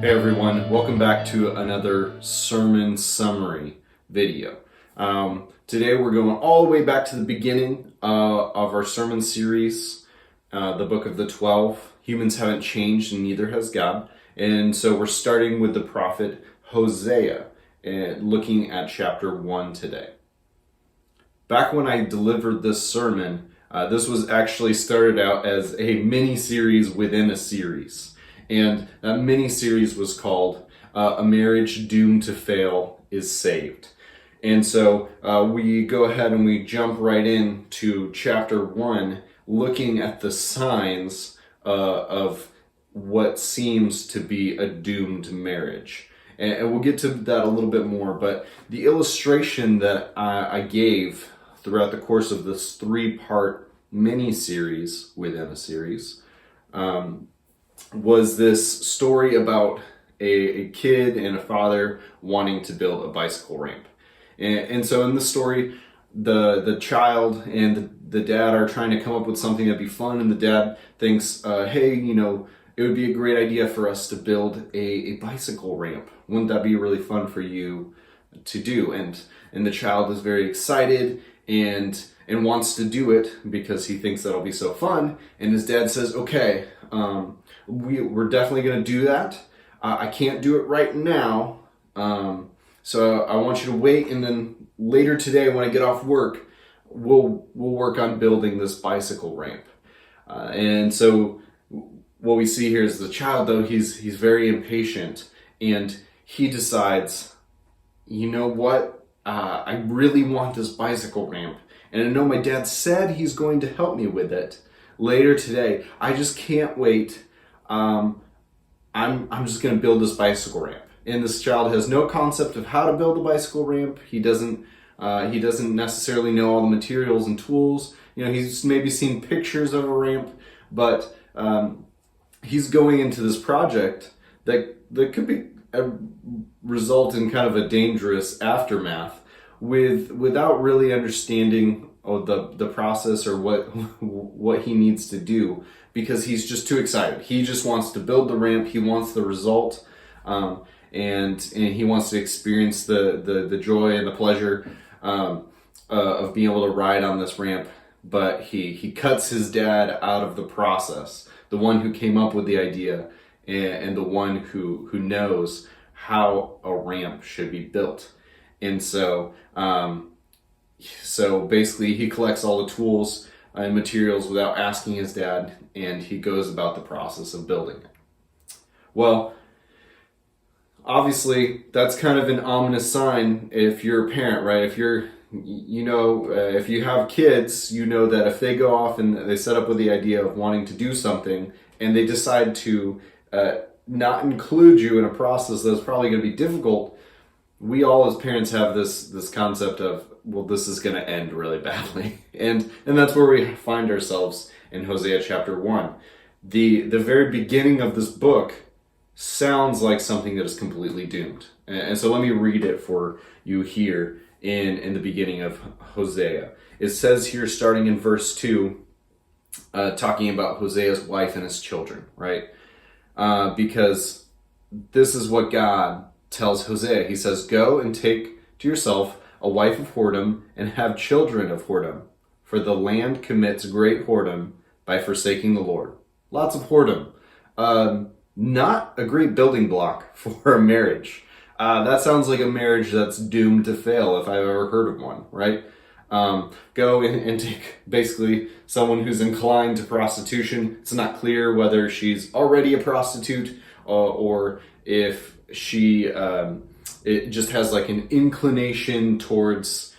Hey everyone, welcome back to another sermon summary video. Today we're going all the way back to the beginning of our sermon series, the book of the 12. Humans haven't changed and neither has God. And so we're starting with the prophet Hosea and looking at chapter 1 today. Back when I delivered this sermon, this was actually started out as a mini-series within a series. And that mini-series was called A Marriage Doomed to Fail is Saved. And so we go ahead and we jump right into chapter 1, looking at the signs of what seems to be a doomed marriage. And we'll get to that a little bit more, but the illustration that I gave throughout the course of this 3-part mini-series within a series was this story about a kid and a father wanting to build a bicycle ramp. And so in the story, the child and the dad are trying to come up with something that'd be fun, and the dad thinks, hey, it would be a great idea for us to build a bicycle ramp. Wouldn't that be really fun for you to do? And the child is very excited and wants to do it because he thinks that'll be so fun. And his dad says, okay, we're definitely going to do that. I can't do it right now. So I want you to wait, and then later today when I get off work, we'll work on building this bicycle ramp. And so what we see here is the child, though, he's very impatient, and he decides, you know what? I really want this bicycle ramp. And I know my dad said he's going to help me with it later today. I just can't wait. I'm just going to build this bicycle ramp. And this child has no concept of how to build a bicycle ramp. He doesn't necessarily know all the materials and tools. He's maybe seen pictures of a ramp, but he's going into this project that could be result in kind of a dangerous aftermath without really understanding the process or what he needs to do, because he's just too excited. He just wants to build the ramp. He wants the result, and he wants to experience the joy and the pleasure of being able to ride on this ramp. But he cuts his dad out of the process, the one who came up with the idea and the one who knows how a ramp should be built. And so basically he collects all the tools and materials without asking his dad, and he goes about the process of building it. Well, obviously that's kind of an ominous sign if you're a parent, right? If you're, if you have kids, you know that if they go off and they set up with the idea of wanting to do something and they decide to not include you in a process that's probably going to be difficult, we all as parents have this concept of, well, this is going to end really badly. And that's where we find ourselves in Hosea chapter 1. The very beginning of this book sounds like something that is completely doomed. And so let me read it for you here in the beginning of Hosea. It says here, starting in verse 2, talking about Hosea's wife and his children, right? Because this is what God tells Hosea. He says, go and take to yourself a wife of whoredom and have children of whoredom, for the land commits great whoredom by forsaking the Lord. Lots of whoredom. Not a great building block for a marriage. That sounds like a marriage that's doomed to fail if I've ever heard of one, right? Go and take basically someone who's inclined to prostitution. It's not clear whether she's already a prostitute or if she it just has like an inclination towards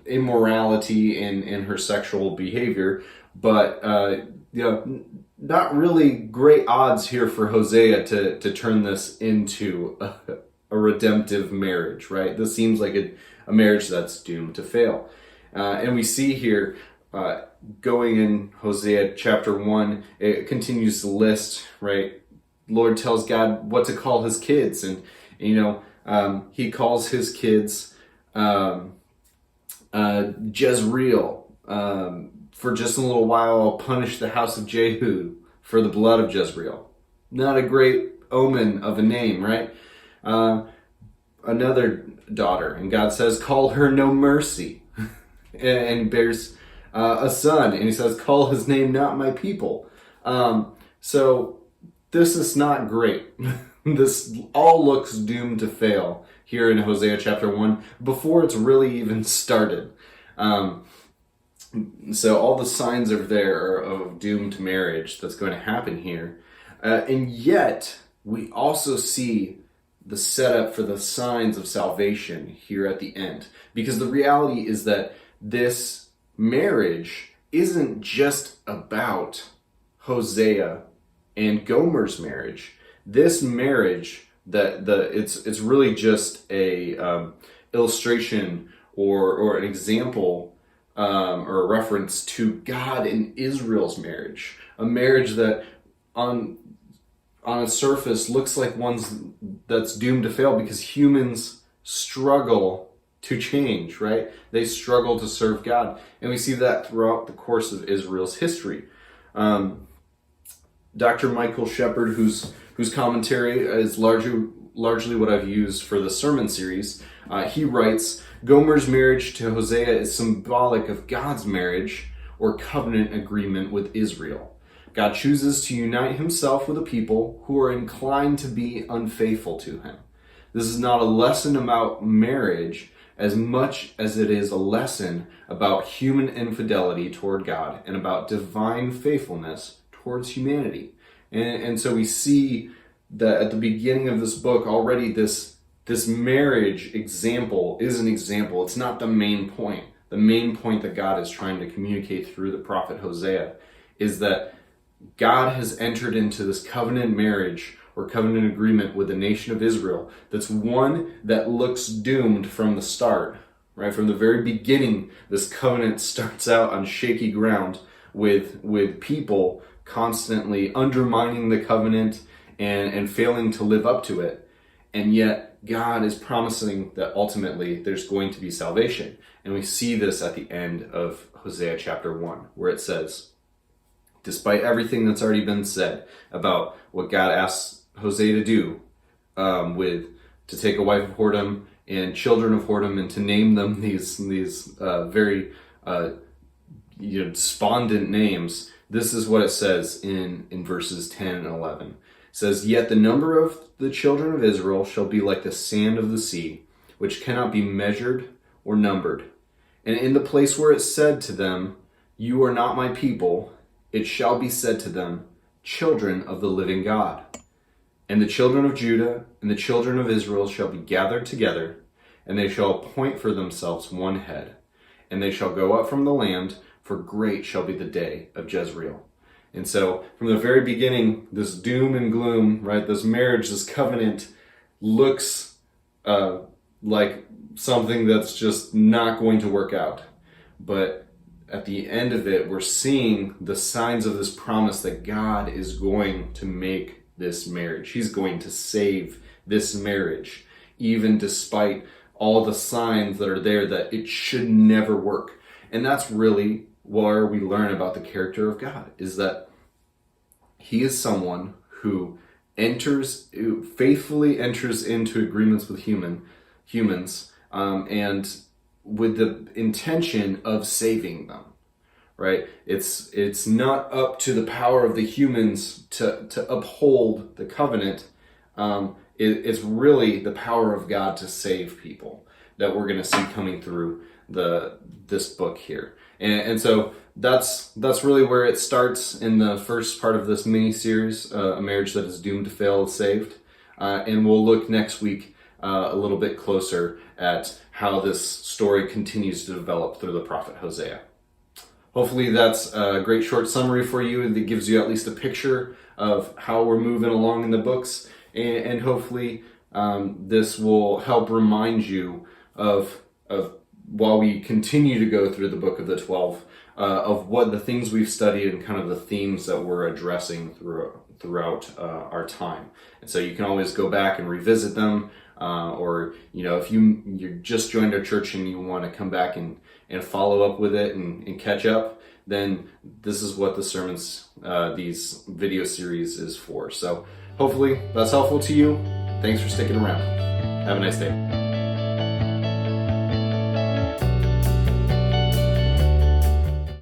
immorality in her sexual behavior, but not really great odds here for Hosea to turn this into a redemptive marriage, right? This seems like a marriage that's doomed to fail. And we see here, going in Hosea chapter 1, it continues to list, right? Lord tells God what to call his kids, and he calls his kids Jezreel. For just a little while I'll punish the house of Jehu for the blood of Jezreel. not a great omen of a name, right? Another daughter, and God says, call her No Mercy, and bears a son, and he says, call his name Not My People. So this is not great. This all looks doomed to fail here in Hosea chapter 1 before it's really even started. So all the signs are there of doomed marriage that's going to happen here. And yet, we also see the setup for the signs of salvation here at the end. Because the reality is that this marriage isn't just about Hosea and Gomer's marriage. This marriage, it's really just a illustration or an example or a reference to God and Israel's marriage. A marriage that on a surface looks like one that's doomed to fail because humans struggle to change, right? They struggle to serve God. And we see that throughout the course of Israel's history. Dr. Michael Shepard, whose commentary is largely what I've used for the sermon series, he writes, Gomer's marriage to Hosea is symbolic of God's marriage or covenant agreement with Israel. God chooses to unite himself with a people who are inclined to be unfaithful to him. This is not a lesson about marriage as much as it is a lesson about human infidelity toward God and about divine faithfulness towards humanity. And so we see that at the beginning of this book already this marriage example is an example. It's not the main point. The main point that God is trying to communicate through the prophet Hosea is that God has entered into this covenant marriage or covenant agreement with the nation of Israel that's one that looks doomed from the start, right? From the very beginning, this covenant starts out on shaky ground with people constantly undermining the covenant and failing to live up to it. And yet God is promising that ultimately there's going to be salvation. And we see this at the end of Hosea chapter 1, where it says, despite everything that's already been said about what God asks Hosea to do, to take a wife of whoredom and children of whoredom and to name them these very despondent names, this is what it says in verses 10 and 11. It says, yet the number of the children of Israel shall be like the sand of the sea, which cannot be measured or numbered. And in the place where it said to them, you are not my people, it shall be said to them, children of the living God. And the children of Judah and the children of Israel shall be gathered together, and they shall appoint for themselves one head. And they shall go up from the land, for great shall be the day of Jezreel. And so, from the very beginning, this doom and gloom, right, this marriage, this covenant, looks like something that's just not going to work out. But at the end of it, we're seeing the signs of this promise that God is going to make this marriage. He's going to save this marriage, even despite all the signs that are there that it should never work. And that's really where we learn about the character of God, is that he is someone who faithfully enters into agreements with humans, and with the intention of saving them, right? It's not up to the power of the humans to uphold the covenant. It's really the power of God to save people that we're going to see coming through this book here. And so that's really where it starts in the first part of this mini-series, A Marriage That Is Doomed to Fail is Saved. And we'll look next week a little bit closer at how this story continues to develop through the prophet Hosea. Hopefully that's a great short summary for you, and that gives you at least a picture of how we're moving along in the books. And hopefully this will help remind you of while we continue to go through the book of the 12, of what the things we've studied and kind of the themes that we're addressing throughout our time. And so you can always go back and revisit them, or if you just joined our church and you want to come back and follow up with it and catch up, then this is what the sermons, these video series is for. So hopefully that's helpful to you. Thanks for sticking around. Have a nice day.